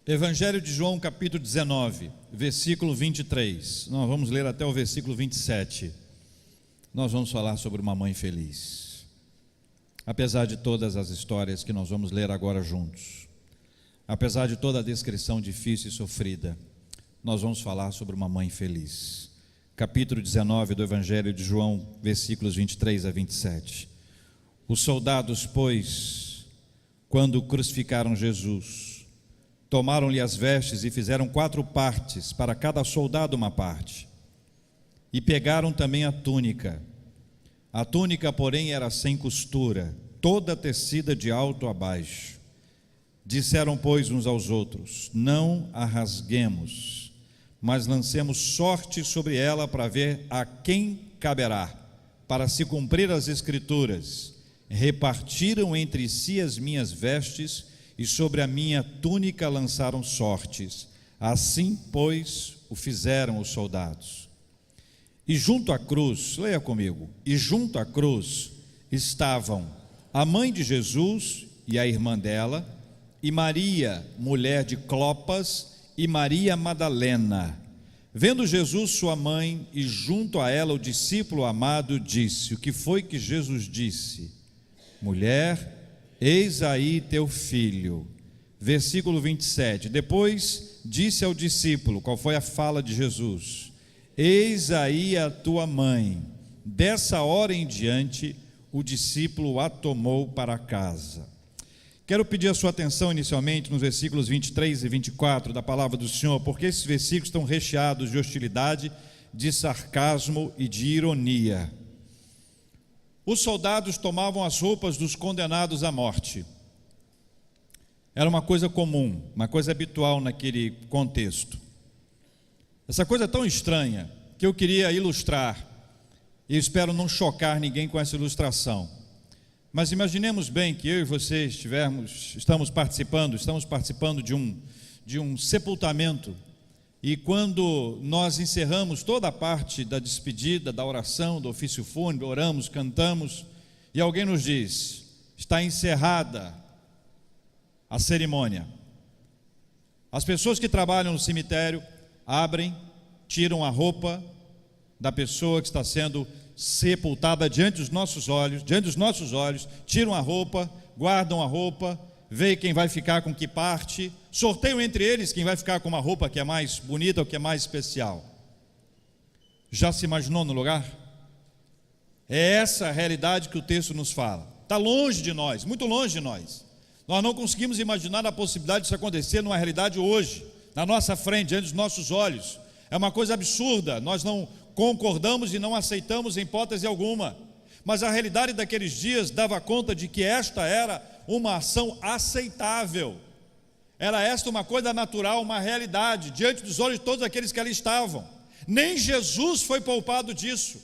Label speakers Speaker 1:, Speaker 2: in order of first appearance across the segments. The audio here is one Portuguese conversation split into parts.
Speaker 1: Evangelho de João, capítulo 19, versículo 23. Nós vamos ler até o versículo 27. Nós vamos falar sobre uma mãe feliz. Apesar de todas as histórias que nós vamos ler agora juntos, apesar de toda a descrição difícil e sofrida, nós vamos falar sobre uma mãe feliz. Capítulo 19 do Evangelho de João, versículos 23 a 27. Os soldados, pois, quando crucificaram Jesus, tomaram-lhe as vestes e fizeram 4 partes, para cada soldado uma parte. E pegaram também a túnica. A túnica, porém, era sem costura, toda tecida de alto a baixo. Disseram, pois, uns aos outros: não a rasguemos, mas lancemos sorte sobre ela para ver a quem caberá, para se cumprir as Escrituras. Repartiram entre si as minhas vestes, e sobre a minha túnica lançaram sortes. Assim, pois, o fizeram os soldados. E junto à cruz, leia comigo, e junto à cruz estavam a mãe de Jesus e a irmã dela, e Maria, mulher de Clopas, e Maria Madalena. Vendo Jesus sua mãe e junto a ela o discípulo amado, disse: o que foi que Jesus disse? Mulher, eis aí teu filho. Versículo 27. Depois disse ao discípulo, qual foi a fala de Jesus? Eis aí a tua mãe. Dessa hora em diante, o discípulo a tomou para casa. Quero pedir a sua atenção inicialmente nos versículos 23 e 24 da palavra do Senhor, porque esses versículos estão recheados de hostilidade, de sarcasmo e de ironia. Os soldados tomavam as roupas dos condenados à morte. Era uma coisa comum, uma coisa habitual naquele contexto. Essa coisa tão estranha que eu queria ilustrar, e espero não chocar ninguém com essa ilustração. Mas imaginemos bem que eu e você estamos participando de um sepultamento, e quando nós encerramos toda a parte da despedida, da oração, do ofício fúnebre, oramos, cantamos, e alguém nos diz: está encerrada a cerimônia. As pessoas que trabalham no cemitério abrem, tiram a roupa da pessoa que está sendo sepultada diante dos nossos olhos, tiram a roupa, guardam a roupa, veem quem vai ficar com que parte, sorteiam entre eles quem vai ficar com uma roupa que é mais bonita ou que é mais especial. Já se imaginou no lugar? É essa a realidade que o texto nos fala. Está longe de nós, muito longe de nós. Nós não conseguimos imaginar a possibilidade disso acontecer numa realidade hoje, na nossa frente, diante dos nossos olhos. É uma coisa absurda, nós não concordamos e não aceitamos em hipótese alguma. Mas a realidade daqueles dias dava conta de que esta era uma ação aceitável. Era esta uma coisa natural, uma realidade, diante dos olhos de todos aqueles que ali estavam. Nem Jesus foi poupado disso.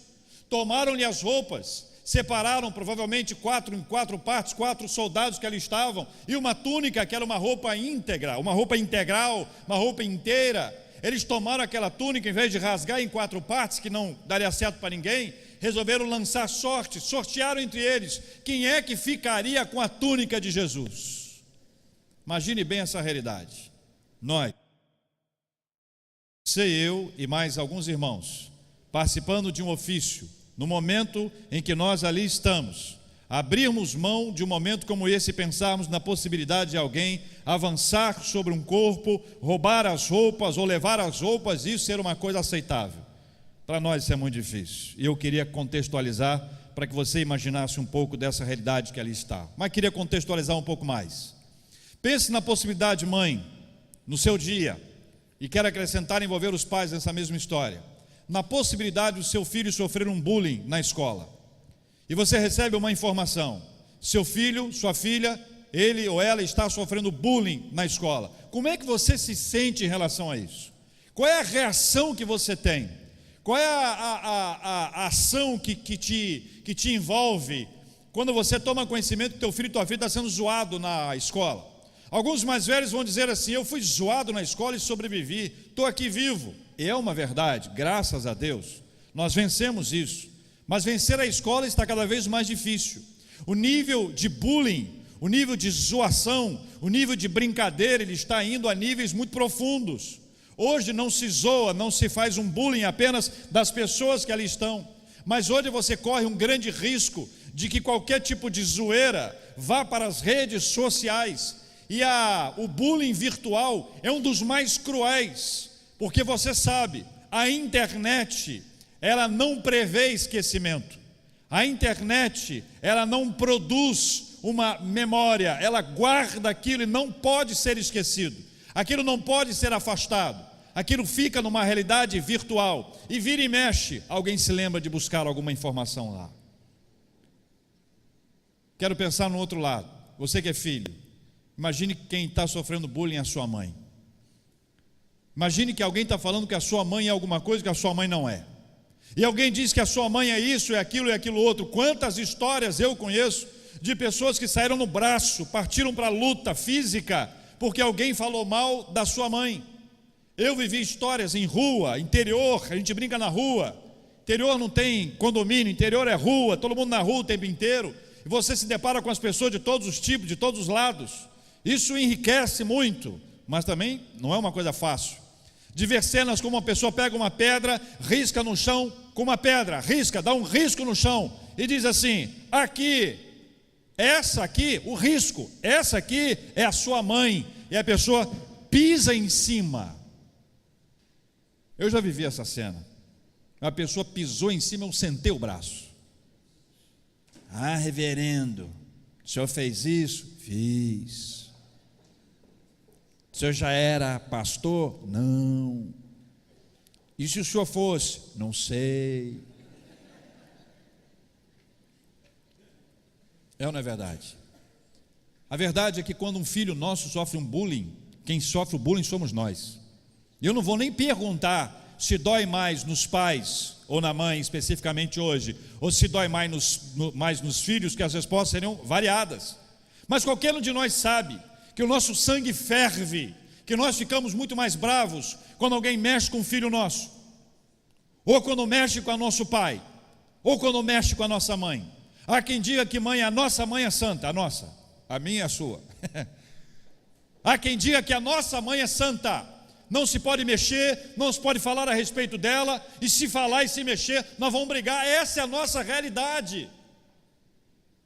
Speaker 1: Tomaram-lhe as roupas, separaram provavelmente 4 em 4 partes, 4 soldados que ali estavam, e uma túnica que era uma roupa íntegra, uma roupa integral, uma roupa inteira. Eles tomaram aquela túnica, em vez de rasgar em 4 partes, que não daria certo para ninguém, resolveram lançar sorte, sortearam entre eles quem é que ficaria com a túnica de Jesus. Imagine bem essa realidade. Nós, você, eu e mais alguns irmãos, participando de um ofício, no momento em que nós ali estamos, abrirmos mão de um momento como esse e pensarmos na possibilidade de alguém avançar sobre um corpo, roubar as roupas ou levar as roupas, isso ser uma coisa aceitável. Para nós isso é muito difícil, e eu queria contextualizar para que você imaginasse um pouco dessa realidade que ali está, mas queria contextualizar um pouco mais. Pense na possibilidade, mãe, no seu dia, e quero acrescentar, envolver os pais nessa mesma história, na possibilidade do seu filho sofrer um bullying na escola, e você recebe uma informação: seu filho, sua filha, ele ou ela está sofrendo bullying na escola. Como é que você se sente em relação a isso? Qual é a reação que você tem? Qual é a ação que te envolve quando você toma conhecimento que teu filho e tua filha está sendo zoado na escola? Alguns mais velhos vão dizer assim: eu fui zoado na escola e sobrevivi, estou aqui vivo. E é uma verdade, graças a Deus, nós vencemos isso. Mas vencer a escola está cada vez mais difícil. O nível de bullying, o nível de zoação, o nível de brincadeira, ele está indo a níveis muito profundos. Hoje não se zoa, não se faz um bullying apenas das pessoas que ali estão, mas hoje você corre um grande risco de que qualquer tipo de zoeira vá para as redes sociais, e o bullying virtual é um dos mais cruéis, porque você sabe, a internet, ela não prevê esquecimento, a internet, ela não produz uma memória, ela guarda aquilo e não pode ser esquecido, aquilo não pode ser afastado, aquilo fica numa realidade virtual, e vira e mexe, alguém se lembra de buscar alguma informação lá. Quero pensar no outro lado, você que é filho, imagine que quem está sofrendo bullying é a sua mãe. Imagine que alguém está falando que a sua mãe é alguma coisa que a sua mãe não é, e alguém diz que a sua mãe é isso, é aquilo e aquilo outro. Quantas histórias eu conheço de pessoas que saíram no braço, partiram para a luta física, porque alguém falou mal da sua mãe. Eu vivi histórias em rua, interior, a gente brinca na rua, interior não tem condomínio, interior é rua, todo mundo na rua o tempo inteiro, e você se depara com as pessoas de todos os tipos, de todos os lados. Isso enriquece muito, mas também não é uma coisa fácil. De ver cenas como uma pessoa pega uma pedra, risca no chão com uma pedra, risca, dá um risco no chão e diz assim: aqui, essa aqui, o risco, essa aqui é a sua mãe, e a pessoa pisa em cima. Eu já vivi essa cena, a pessoa pisou em cima, eu sentei o braço. Ah, reverendo, o senhor fez isso? Fiz. O senhor já era pastor? Não. E se o senhor fosse? Não sei. É ou não é verdade? A verdade é que quando um filho nosso sofre um bullying, quem sofre o bullying somos nós. E eu não vou nem perguntar se dói mais nos pais ou na mãe especificamente hoje, ou se dói mais nos filhos, que as respostas seriam variadas. Mas qualquer um de nós sabe que o nosso sangue ferve, que nós ficamos muito mais bravos quando alguém mexe com um filho nosso, ou quando mexe com o nosso pai, ou quando mexe com a nossa mãe. Há quem diga que a nossa mãe é santa, a nossa, a minha é a sua. Há quem diga que a nossa mãe é santa, não se pode mexer, não se pode falar a respeito dela, e se falar e se mexer, nós vamos brigar. Essa é a nossa realidade.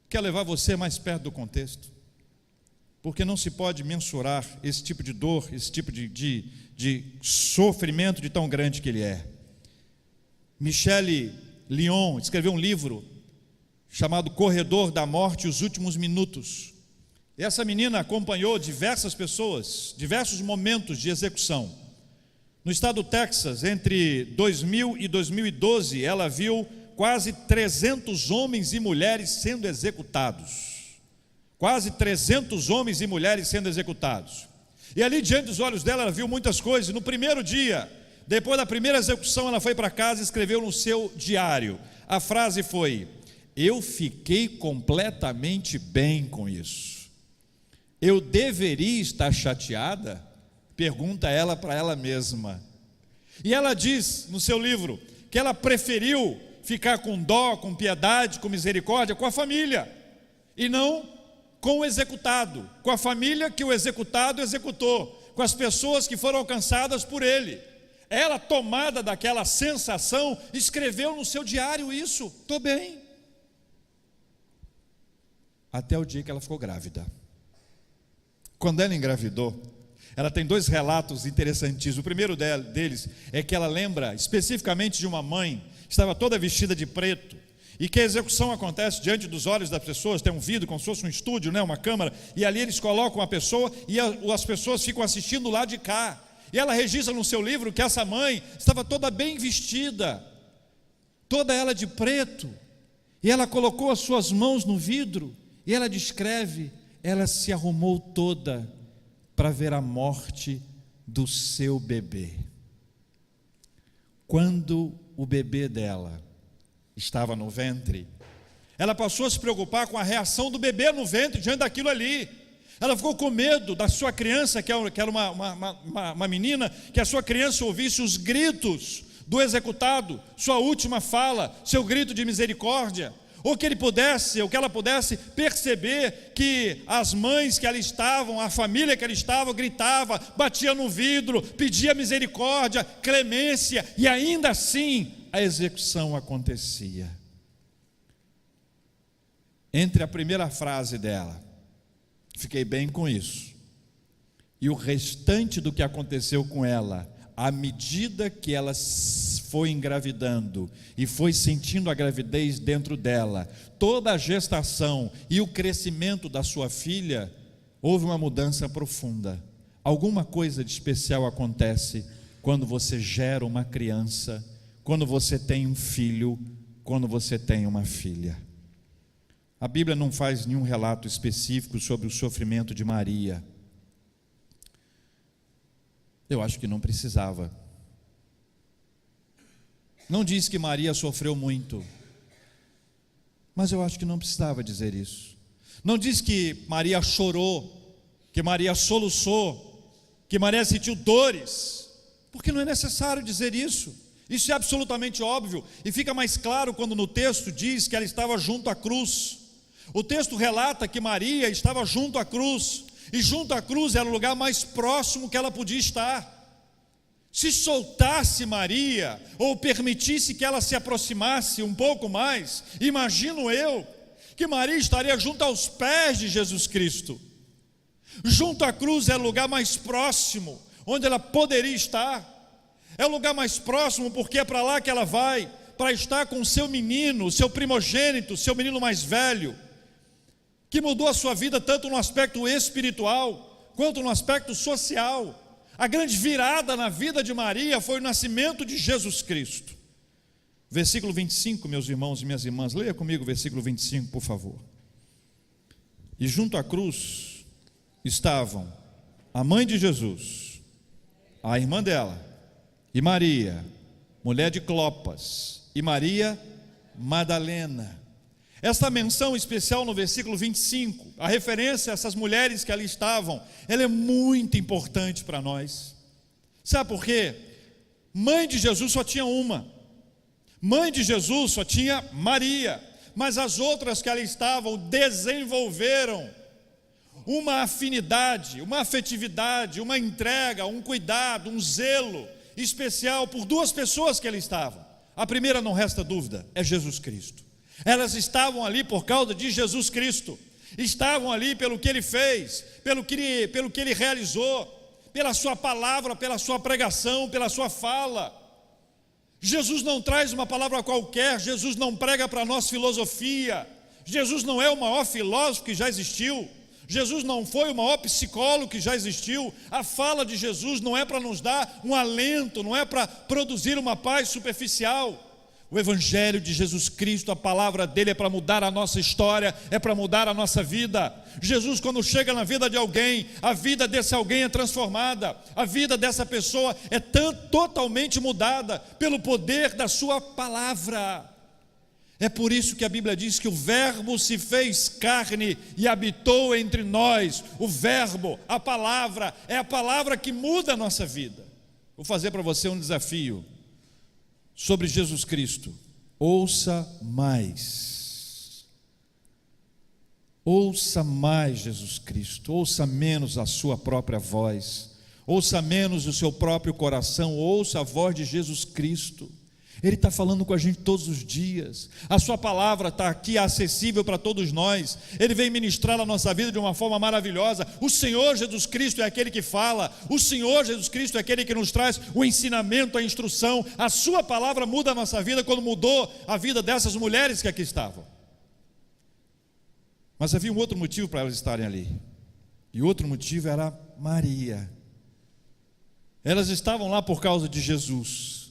Speaker 1: Quer levar você mais perto do contexto? Porque não se pode mensurar esse tipo de dor, esse tipo de sofrimento de tão grande que ele é. Michelle Lyon escreveu um livro chamado Corredor da Morte, Os Últimos Minutos. E essa menina acompanhou diversas pessoas, diversos momentos de execução. No estado do Texas, entre 2000 e 2012, ela viu quase 300 homens e mulheres sendo executados. Quase 300 homens e mulheres sendo executados. E ali diante dos olhos dela, ela viu muitas coisas. No primeiro dia, depois da primeira execução, ela foi para casa e escreveu no seu diário. A frase foi: eu fiquei completamente bem com isso. Eu deveria estar chateada? Pergunta ela para ela mesma. E ela diz no seu livro que ela preferiu ficar com dó, com piedade, com misericórdia, com a família, e não com o executado, com a família que o executado executou, com as pessoas que foram alcançadas por ele. Ela, tomada daquela sensação, escreveu no seu diário isso: estou bem. Até o dia que ela ficou grávida. Quando ela engravidou, ela tem dois relatos interessantíssimos. O primeiro deles é que ela lembra especificamente de uma mãe que estava toda vestida de preto, e que a execução acontece diante dos olhos das pessoas. Tem um vidro, como se fosse um estúdio, uma câmara, e ali eles colocam a pessoa, e as pessoas ficam assistindo lá de cá. E ela registra no seu livro que essa mãe estava toda bem vestida, toda ela de preto, e ela colocou as suas mãos no vidro, e ela descreve: ela se arrumou toda para ver a morte do seu bebê. Quando o bebê dela estava no ventre, ela passou a se preocupar com a reação do bebê no ventre diante daquilo ali. Ela ficou com medo da sua criança, que era uma menina, que a sua criança ouvisse os gritos do executado, sua última fala, seu grito de misericórdia, ou que ela pudesse perceber que as mães que ali estavam, a família que ali estava, gritava, batia no vidro, pedia misericórdia, clemência, e ainda assim a execução acontecia. Entre a primeira frase dela, fiquei bem com isso, e o restante do que aconteceu com ela, à medida que ela foi engravidando e foi sentindo a gravidez dentro dela, toda a gestação e o crescimento da sua filha, houve uma mudança profunda. Alguma coisa de especial acontece quando você gera uma criança, quando você tem um filho, quando você tem uma filha. A Bíblia não faz nenhum relato específico sobre o sofrimento de Maria. Eu acho que não precisava. Não diz que Maria sofreu muito, mas eu acho que não precisava dizer isso. Não diz que Maria chorou, que Maria soluçou, que Maria sentiu dores, porque não é necessário dizer isso. Isso é absolutamente óbvio, e fica mais claro quando no texto diz que ela estava junto à cruz. O texto relata que Maria estava junto à cruz, e junto à cruz era o lugar mais próximo que ela podia estar. Se soltasse Maria, ou permitisse que ela se aproximasse um pouco mais, imagino eu, que Maria estaria junto aos pés de Jesus Cristo. Junto à cruz era o lugar mais próximo, onde ela poderia estar. É o lugar mais próximo porque é para lá que ela vai, para estar com o seu menino, seu primogênito, seu menino mais velho, que mudou a sua vida tanto no aspecto espiritual, quanto no aspecto social. A grande virada na vida de Maria foi o nascimento de Jesus Cristo. Versículo 25, meus irmãos e minhas irmãs, leia comigo o versículo 25, por favor. E junto à cruz estavam a mãe de Jesus, a irmã dela, e Maria, mulher de Clopas, e Maria Madalena. Esta menção especial no versículo 25, a referência a essas mulheres que ali estavam, ela é muito importante para nós. Sabe por quê? Mãe de Jesus só tinha uma. Mãe de Jesus só tinha Maria, mas as outras que ali estavam desenvolveram uma afinidade, uma afetividade, uma entrega, um cuidado, um zelo especial por duas pessoas que ali estavam. A primeira, não resta dúvida, é Jesus Cristo. Elas estavam ali por causa de Jesus Cristo, estavam ali pelo que Ele fez, pelo que Ele realizou, pela sua palavra, pela sua pregação, pela sua fala. Jesus não traz uma palavra qualquer, Jesus não prega para nós filosofia, Jesus não é o maior filósofo que já existiu, Jesus não foi o maior psicólogo que já existiu. A fala de Jesus não é para nos dar um alento, não é para produzir uma paz superficial. O Evangelho de Jesus Cristo, a palavra dele é para mudar a nossa história, é para mudar a nossa vida. Jesus, quando chega na vida de alguém, a vida desse alguém é transformada, a vida dessa pessoa é totalmente mudada pelo poder da sua palavra. É por isso que a Bíblia diz que o Verbo se fez carne e habitou entre nós. O Verbo, a palavra, é a palavra que muda a nossa vida. Vou fazer para você um desafio sobre Jesus Cristo. Ouça mais. Ouça mais Jesus Cristo. Ouça menos a sua própria voz. Ouça menos o seu próprio coração. Ouça a voz de Jesus Cristo. Ele está falando com a gente todos os dias. A sua palavra está aqui acessível para todos nós. Ele vem ministrar a nossa vida de uma forma maravilhosa. O Senhor Jesus Cristo é aquele que fala. O Senhor Jesus Cristo é aquele que nos traz o ensinamento, a instrução. A sua palavra muda a nossa vida, como mudou a vida dessas mulheres que aqui estavam. Mas havia um outro motivo para elas estarem ali. E outro motivo era Maria. Elas estavam lá por causa de Jesus,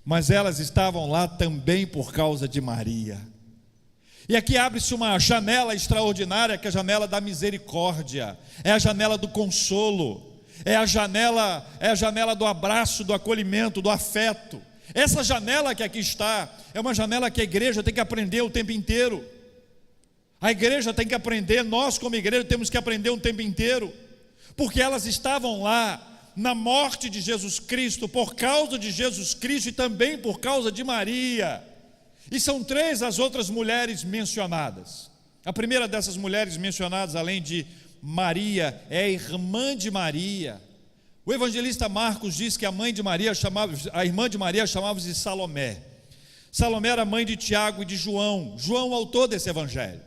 Speaker 1: mas elas estavam lá também por causa de Maria. E aqui abre-se uma janela extraordinária, que é a janela da misericórdia, é a janela do consolo, é a janela do abraço, do acolhimento, do afeto. Essa janela que aqui está, é uma janela que a igreja tem que aprender o tempo inteiro. A igreja tem que aprender, nós como igreja temos que aprender o tempo inteiro, porque elas estavam lá na morte de Jesus Cristo, por causa de Jesus Cristo e também por causa de Maria. E são 3 as outras mulheres mencionadas. A primeira dessas mulheres mencionadas, além de Maria, é a irmã de Maria. O evangelista Marcos diz que a irmã de Maria chamava-se Salomé. Salomé era mãe de Tiago e de João. João, autor desse evangelho.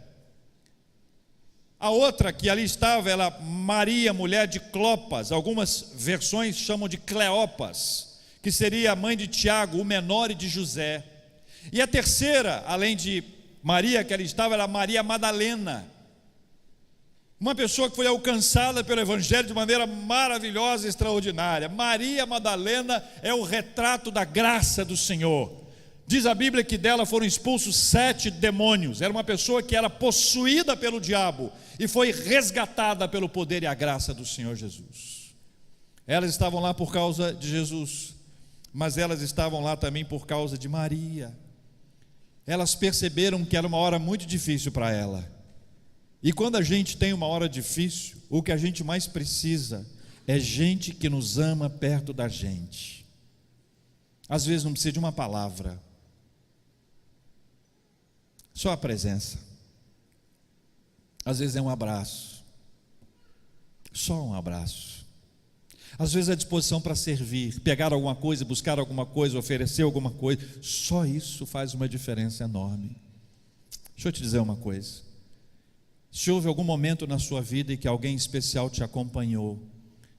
Speaker 1: A outra que ali estava era Maria, mulher de Clopas. Algumas versões chamam de Cleopas, que seria a mãe de Tiago, o menor, e de José. E a terceira, além de Maria que ali estava, era Maria Madalena, uma pessoa que foi alcançada pelo evangelho de maneira maravilhosa e extraordinária. Maria Madalena é o retrato da graça do Senhor. Diz a Bíblia que dela foram expulsos 7 demônios. Era uma pessoa que era possuída pelo diabo e foi resgatada pelo poder e a graça do Senhor Jesus. Elas estavam lá por causa de Jesus, mas elas estavam lá também por causa de Maria. Elas perceberam que era uma hora muito difícil para ela. E quando a gente tem uma hora difícil, o que a gente mais precisa é gente que nos ama perto da gente. Às vezes não precisa de uma palavra, só a presença. Às vezes é um abraço, só um abraço. Às vezes é disposição para servir, pegar alguma coisa, buscar alguma coisa, oferecer alguma coisa. Só isso faz uma diferença enorme. Deixa eu te dizer uma coisa. Se houve algum momento na sua vida em que alguém especial te acompanhou,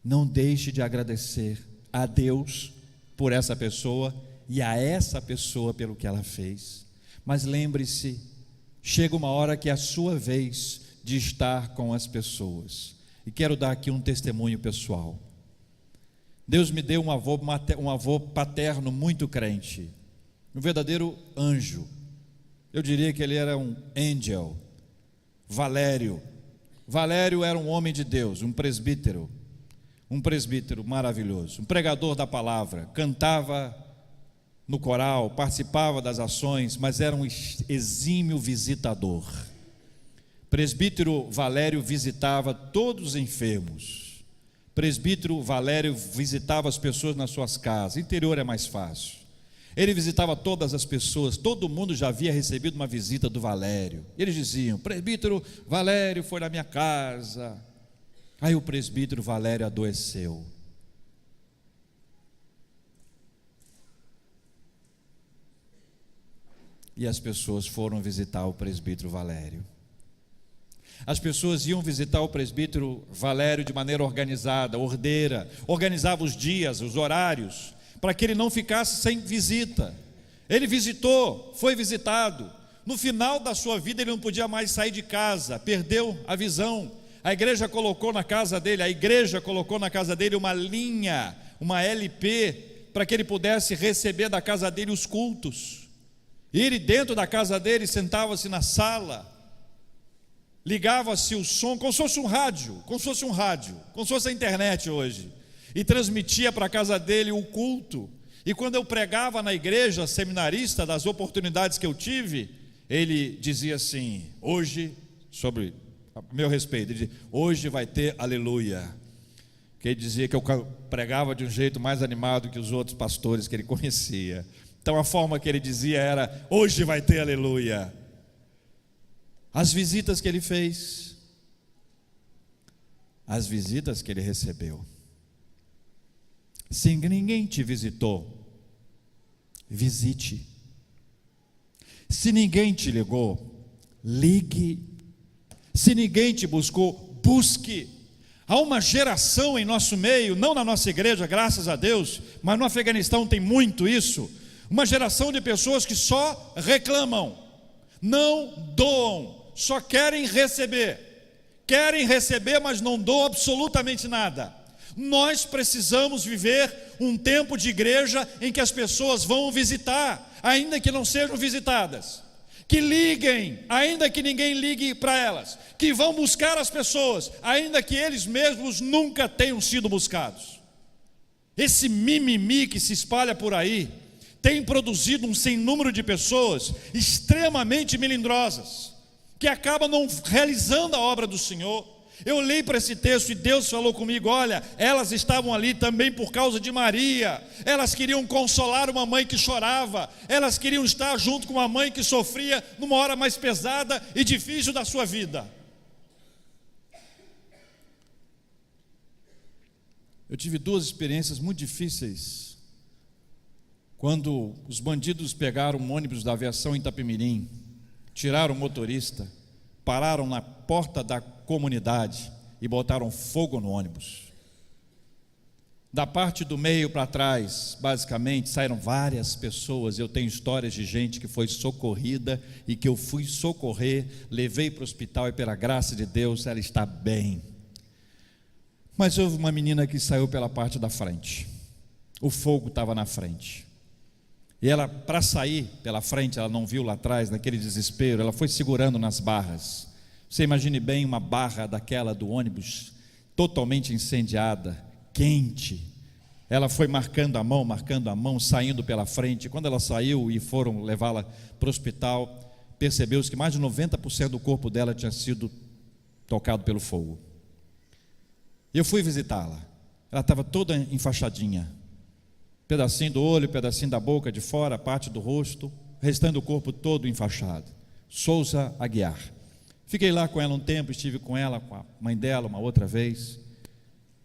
Speaker 1: não deixe de agradecer a Deus por essa pessoa e a essa pessoa pelo que ela fez. Mas lembre-se, chega uma hora que é a sua vez de estar com as pessoas. E quero dar aqui um testemunho pessoal. Deus me deu um avô paterno muito crente, um verdadeiro anjo. Eu diria que ele era um angel. Valério era um homem de Deus, um presbítero maravilhoso, um pregador da palavra, cantava no coral, participava das ações, mas era um exímio visitador. Presbítero Valério visitava todos os enfermos. Presbítero Valério visitava as pessoas nas suas casas. Interior é mais fácil. Ele visitava todas as pessoas. Todo mundo já havia recebido uma visita do Valério. Eles diziam: presbítero Valério foi na minha casa. Aí o presbítero Valério adoeceu. E as pessoas foram visitar o presbítero Valério. As pessoas iam visitar o presbítero Valério de maneira organizada, ordeira, organizava os dias, os horários, para que ele não ficasse sem visita. Ele visitou, foi visitado. No final da sua vida ele não podia mais sair de casa, perdeu a visão. A igreja colocou na casa dele uma linha, uma LP, para que ele pudesse receber da casa dele os cultos. E ele, dentro da casa dele, sentava-se na sala, ligava-se o som, como se fosse um rádio, como se fosse a internet hoje, e transmitia para a casa dele o culto. E quando eu pregava na igreja seminarista, das oportunidades que eu tive, ele dizia assim: hoje, sobre meu respeito, ele dizia: hoje vai ter aleluia. Que ele dizia que eu pregava de um jeito mais animado que os outros pastores que ele conhecia. Então a forma que ele dizia era: hoje vai ter aleluia. As visitas que ele fez, as visitas que ele recebeu. Se ninguém te visitou, visite. Se ninguém te ligou, ligue. Se ninguém te buscou, busque. Há uma geração em nosso meio, não na nossa igreja, graças a Deus, mas no Afeganistão tem muito isso. Uma geração de pessoas que só reclamam, não doam, só querem receber, mas não doam absolutamente nada. Nós precisamos viver um tempo de igreja em que as pessoas vão visitar, ainda que não sejam visitadas, que liguem, ainda que ninguém ligue para elas, que vão buscar as pessoas, ainda que eles mesmos nunca tenham sido buscados. Esse mimimi que se espalha por aí tem produzido um sem número de pessoas extremamente melindrosas, que acabam não realizando a obra do Senhor, Eu olhei para esse texto e Deus falou comigo: olha, elas estavam ali também por causa de Maria. Elas queriam consolar uma mãe que chorava, elas queriam estar junto com uma mãe que sofria numa hora mais pesada e difícil da sua vida. Eu tive duas experiências muito difíceis quando os bandidos pegaram um ônibus da aviação em Itapemirim, tiraram o motorista, pararam na porta da comunidade e botaram fogo no ônibus. Da parte do meio para trás, basicamente, saíram várias pessoas. Eu tenho histórias de gente que foi socorrida e que eu fui socorrer, levei para o hospital e pela graça de Deus ela está bem. Mas houve uma menina que saiu pela parte da frente. O fogo estava na frente. E ela, para sair pela frente, ela não viu lá atrás, naquele desespero, ela foi segurando nas barras. Você imagine bem uma barra daquela do ônibus, totalmente incendiada, quente. Ela foi marcando a mão, saindo pela frente. Quando ela saiu e foram levá-la para o hospital, percebeu-se que mais de 90% do corpo dela tinha sido tocado pelo fogo. Eu fui visitá-la. Ela estava toda enfaixadinha. Pedacinho do olho, pedacinho da boca de fora, parte do rosto, restando o corpo todo enfaixado. Souza Aguiar. Fiquei lá com ela um tempo, estive com ela, com a mãe dela uma outra vez,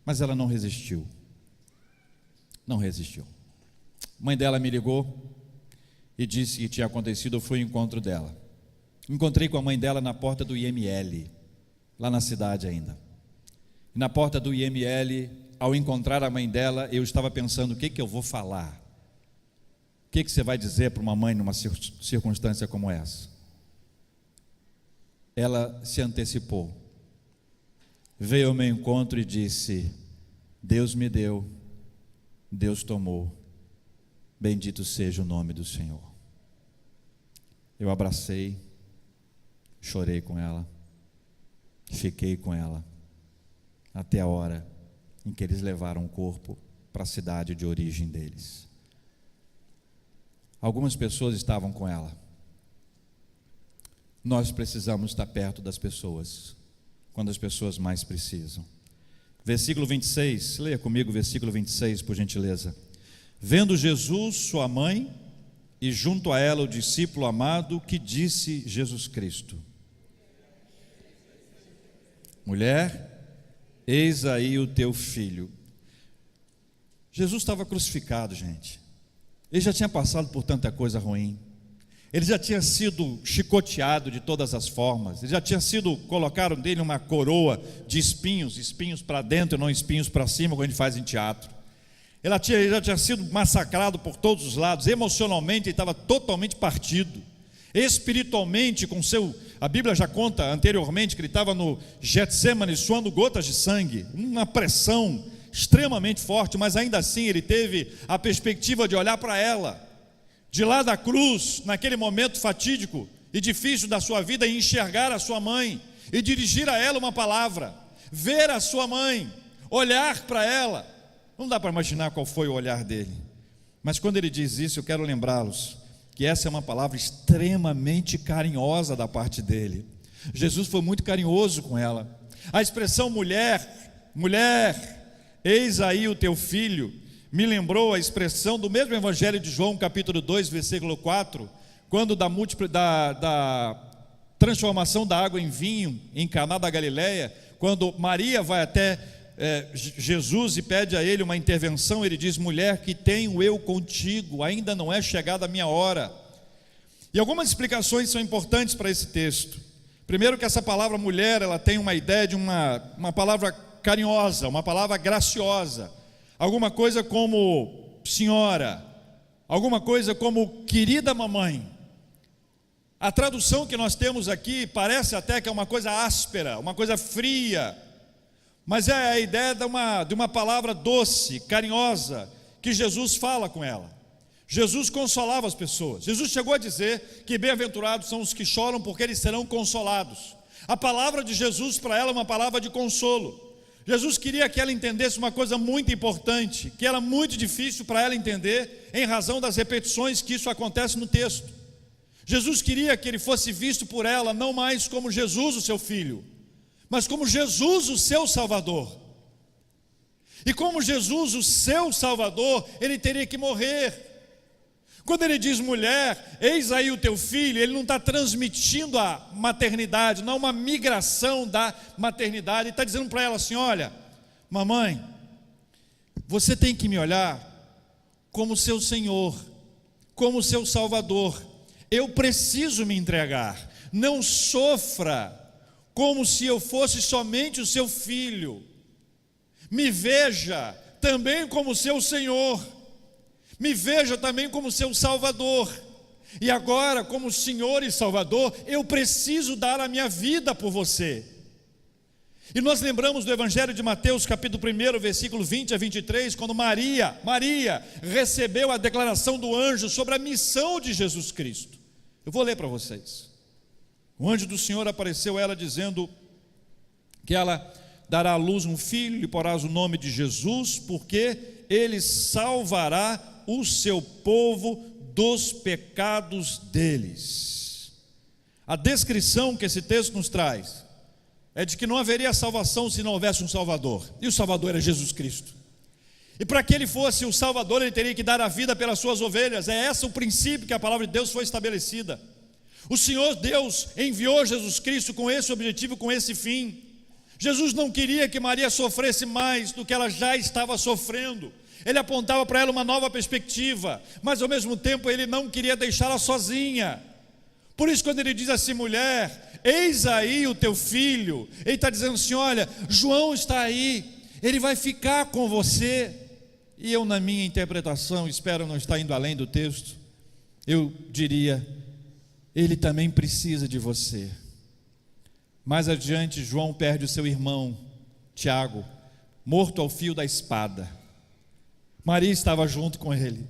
Speaker 1: mas ela não resistiu. Não resistiu. A mãe dela me ligou e disse que tinha acontecido. Eu fui ao encontro dela. Encontrei com a mãe dela na porta do IML, lá na cidade ainda. E na porta do IML, ao encontrar a mãe dela, eu estava pensando: o que eu vou falar? O que você vai dizer para uma mãe numa circunstância como essa? Ela se antecipou, veio ao meu encontro e disse: Deus me deu, Deus tomou, bendito seja o nome do Senhor. Eu abracei, chorei com ela, fiquei com ela, até a hora em que eles levaram o corpo para a cidade de origem deles. Algumas pessoas estavam com ela. Nós precisamos estar perto das pessoas, quando as pessoas mais precisam. Versículo 26, leia comigo o versículo 26, por gentileza. Vendo Jesus, sua mãe, e junto a ela o discípulo amado, que disse Jesus Cristo: mulher, eis aí o teu filho. Jesus estava crucificado, gente. Ele já tinha passado por tanta coisa ruim. Ele já tinha sido chicoteado de todas as formas. Ele já tinha sido, colocaram dele uma coroa de espinhos, espinhos para dentro e não espinhos para cima, como a gente faz em teatro. Ele já tinha sido massacrado por todos os lados. Emocionalmente ele estava totalmente partido. Espiritualmente, a Bíblia já conta anteriormente que ele estava no Getsêmani suando gotas de sangue, uma pressão extremamente forte, mas ainda assim ele teve a perspectiva de olhar para ela, de lá da cruz, naquele momento fatídico e difícil da sua vida, e enxergar a sua mãe, e dirigir a ela uma palavra, ver a sua mãe, olhar para ela. Não dá para imaginar qual foi o olhar dele, mas quando ele diz isso, eu quero lembrá-los que essa é uma palavra extremamente carinhosa da parte dele. Jesus foi muito carinhoso com ela. A expressão mulher, eis aí o teu filho, me lembrou a expressão do mesmo Evangelho de João, capítulo 2, versículo 4, quando da transformação da água em vinho, em Caná da Galileia, quando Maria vai até Jesus e pede a ele uma intervenção, ele diz: mulher, que tenho eu contigo, ainda não é chegada a minha hora. E algumas explicações são importantes para esse texto. Primeiro, que essa palavra mulher, ela tem uma ideia de uma palavra carinhosa, uma palavra graciosa, alguma coisa como senhora, alguma coisa como querida mamãe. A tradução que nós temos aqui parece até que é uma coisa áspera, uma coisa fria, mas é a ideia de uma palavra doce, carinhosa, que Jesus fala com ela. Jesus consolava as pessoas. Jesus chegou a dizer que bem-aventurados são os que choram, porque eles serão consolados. A palavra de Jesus para ela é uma palavra de consolo. Jesus queria que ela entendesse uma coisa muito importante, que era muito difícil para ela entender, em razão das repetições que isso acontece no texto. Jesus queria que ele fosse visto por ela não mais como Jesus, o seu filho, mas como Jesus, o seu Salvador. E como Jesus, o seu Salvador, ele teria que morrer. Quando ele diz mulher, eis aí o teu filho, ele não está transmitindo a maternidade, não uma migração da maternidade. Ele está dizendo para ela assim: olha, mamãe, você tem que me olhar como seu Senhor, como seu Salvador. Eu preciso me entregar. Não sofra como se eu fosse somente o seu filho. Me veja também como seu Senhor. Me veja também como seu Salvador. E agora, como Senhor e Salvador, eu preciso dar a minha vida por você. E nós lembramos do Evangelho de Mateus, capítulo 1, versículo 20 a 23, quando Maria recebeu a declaração do anjo sobre a missão de Jesus Cristo. Eu vou ler para vocês. O anjo do Senhor apareceu a ela dizendo que ela dará à luz um filho, lhe porás o nome de Jesus, porque ele salvará o seu povo dos pecados deles. A descrição que esse texto nos traz é de que não haveria salvação se não houvesse um Salvador, e o Salvador era Jesus Cristo. E para que ele fosse o Salvador, ele teria que dar a vida pelas suas ovelhas. É esse o princípio que a palavra de Deus foi estabelecida. O Senhor Deus enviou Jesus Cristo com esse objetivo, com esse fim. Jesus não queria que Maria sofresse mais do que ela já estava sofrendo. Ele apontava para ela uma nova perspectiva, mas ao mesmo tempo ele não queria deixá-la sozinha. Por isso, quando ele diz assim: mulher, eis aí o teu filho, ele está dizendo assim: olha, João está aí, ele vai ficar com você. E eu, na minha interpretação, espero não estar indo além do texto, eu diria: ele também precisa de você. Mais adiante, João perde o seu irmão Tiago, morto ao fio da espada. Maria estava junto com ele.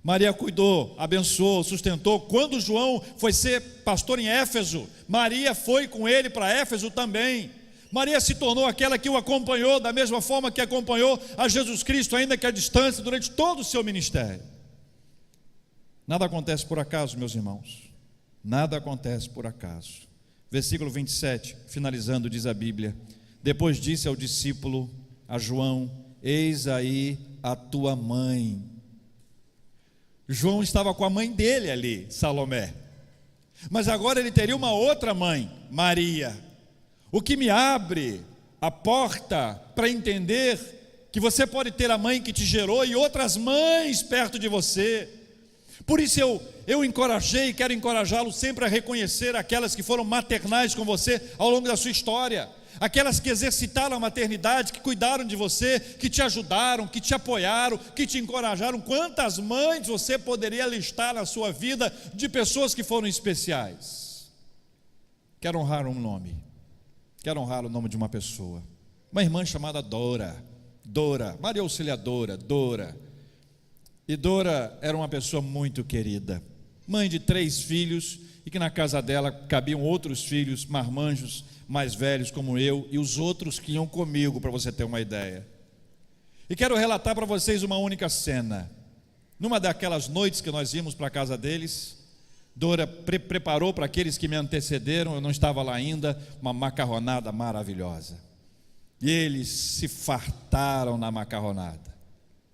Speaker 1: Maria cuidou, abençoou, sustentou. Quando João foi ser pastor em Éfeso, Maria foi com ele para Éfeso também. Maria se tornou aquela que o acompanhou da mesma forma que acompanhou a Jesus Cristo, ainda que à distância, durante todo o seu ministério. Nada acontece por acaso, meus irmãos. Nada acontece por acaso. Versículo 27, finalizando, diz a Bíblia: depois disse ao discípulo, a João: eis aí a tua mãe. João estava com a mãe dele ali, Salomé, mas agora ele teria uma outra mãe, Maria. O que me abre a porta para entender que você pode ter a mãe que te gerou e outras mães perto de você. Por isso eu encorajei e quero encorajá-lo sempre a reconhecer aquelas que foram maternais com você ao longo da sua história, aquelas que exercitaram a maternidade, que cuidaram de você, que te ajudaram, que te apoiaram, que te encorajaram. Quantas mães você poderia listar na sua vida de pessoas que foram especiais? Quero honrar um nome, quero honrar o nome de uma pessoa, uma irmã chamada Dora, Maria Auxiliadora, Dora. E Dora era uma pessoa muito querida, mãe de 3 filhos, e que na casa dela cabiam outros filhos, marmanjos mais velhos como eu, e os outros que iam comigo, para você ter uma ideia. E quero relatar para vocês uma única cena. Numa daquelas noites que nós íamos para a casa deles, Dora preparou para aqueles que me antecederam, eu não estava lá ainda, uma macarronada maravilhosa. E eles se fartaram na macarronada.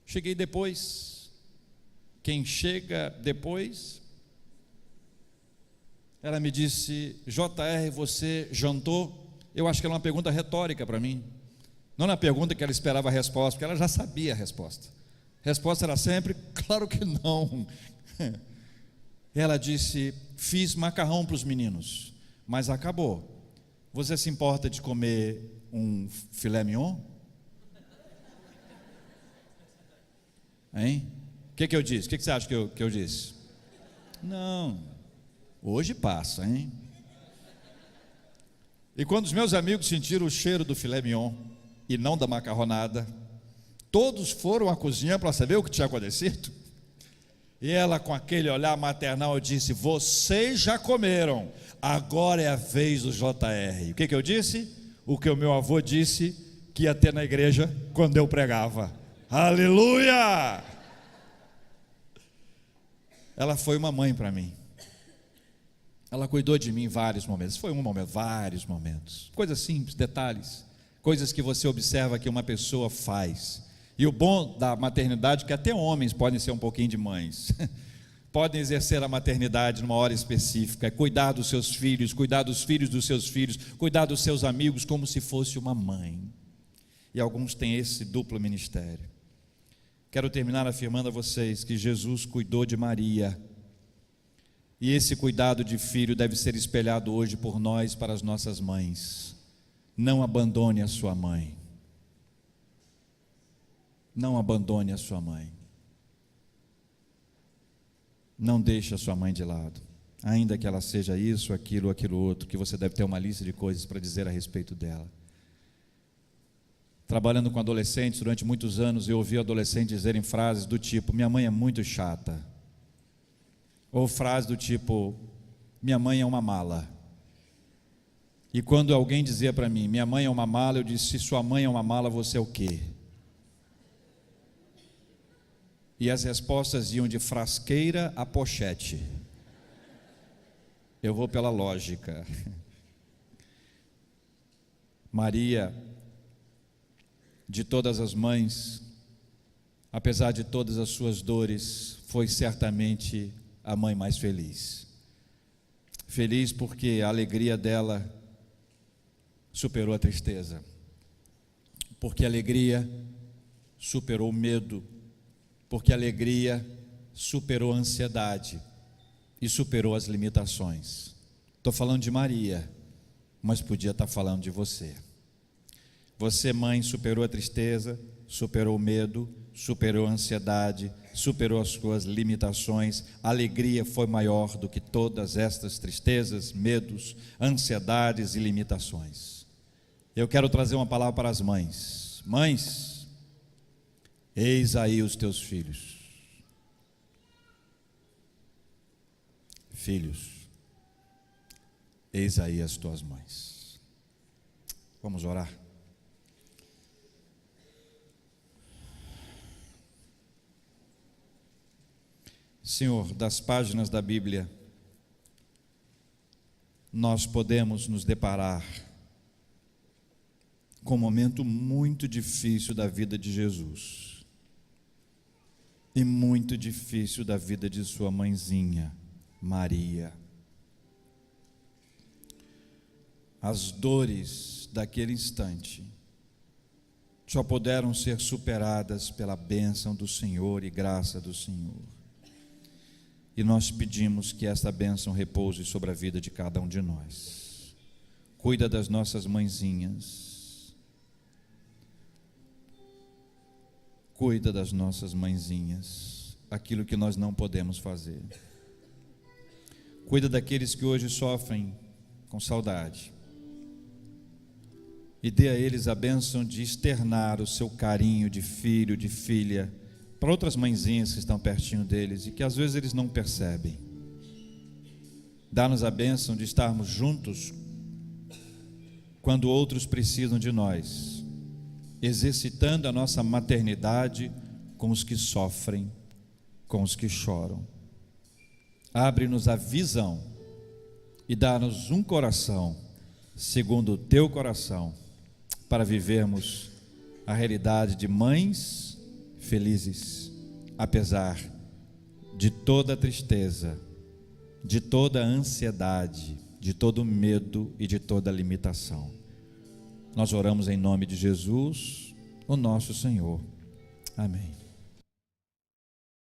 Speaker 1: Cheguei depois. Quem chega depois? Ela me disse: JR, você jantou? Eu acho que era uma pergunta retórica para mim. Não na pergunta que ela esperava a resposta, porque ela já sabia a resposta. A resposta era sempre: claro que não. Ela disse: fiz macarrão para os meninos, mas acabou. Você se importa de comer um filé mignon? Hein? O que eu disse? O que você acha que eu disse? Não, hoje passa, hein? E quando os meus amigos sentiram o cheiro do filé mignon e não da macarronada, todos foram à cozinha para saber o que tinha acontecido. E ela, com aquele olhar maternal, disse: vocês já comeram, agora é a vez do JR. O que eu disse? O que o meu avô disse que ia ter na igreja quando eu pregava. Aleluia! Ela foi uma mãe para mim. Ela cuidou de mim em vários momentos. Foi um momento, vários momentos. Coisas simples, detalhes, coisas que você observa que uma pessoa faz. E o bom da maternidade é que até homens podem ser um pouquinho de mães. Podem exercer a maternidade numa hora específica, cuidar dos seus filhos, cuidar dos filhos dos seus filhos, cuidar dos seus amigos como se fosse uma mãe. E alguns têm esse duplo ministério. Quero terminar afirmando a vocês que Jesus cuidou de Maria. E esse cuidado de filho deve ser espelhado hoje por nós para as nossas mães. Não abandone a sua mãe. Não abandone a sua mãe. Não deixe a sua mãe de lado. Ainda que ela seja isso, aquilo outro, que você deve ter uma lista de coisas para dizer a respeito dela. Trabalhando com adolescentes durante muitos anos, eu ouvi adolescentes dizerem frases do tipo: minha mãe é muito chata. Ou frase do tipo: minha mãe é uma mala. E quando alguém dizia para mim: minha mãe é uma mala, eu disse: se sua mãe é uma mala, você é o quê? E as respostas iam de frasqueira a pochete. Eu vou pela lógica. Maria, de todas as mães, apesar de todas as suas dores, foi certamente a mãe mais feliz. Feliz porque a alegria dela superou a tristeza, porque a alegria superou o medo, porque a alegria superou a ansiedade e superou as limitações. Estou falando de Maria, mas podia estar falando de você. Você, mãe, superou a tristeza, superou o medo, superou a ansiedade, superou as suas limitações. A alegria foi maior do que todas estas tristezas, medos, ansiedades e limitações. Eu quero trazer uma palavra para as mães. Mães, eis aí os teus filhos. Filhos, eis aí as tuas mães. Vamos orar? Senhor, das páginas da Bíblia, nós podemos nos deparar com um momento muito difícil da vida de Jesus e muito difícil da vida de sua mãezinha, Maria. As dores daquele instante só puderam ser superadas pela bênção do Senhor e graça do Senhor. E nós pedimos que esta bênção repouse sobre a vida de cada um de nós. Cuida das nossas mãezinhas. Cuida das nossas mãezinhas, aquilo que nós não podemos fazer. Cuida daqueles que hoje sofrem com saudade. E dê a eles a bênção de externar o seu carinho de filho, de filha, para outras mãezinhas que estão pertinho deles e que às vezes eles não percebem. Dá-nos a bênção de estarmos juntos quando outros precisam de nós, exercitando a nossa maternidade com os que sofrem, com os que choram. Abre-nos a visão e dá-nos um coração segundo o teu coração, para vivermos a realidade de mães felizes, apesar de toda a tristeza, de toda a ansiedade, de todo o medo e de toda a limitação. Nós oramos em nome de Jesus, o nosso Senhor. Amém.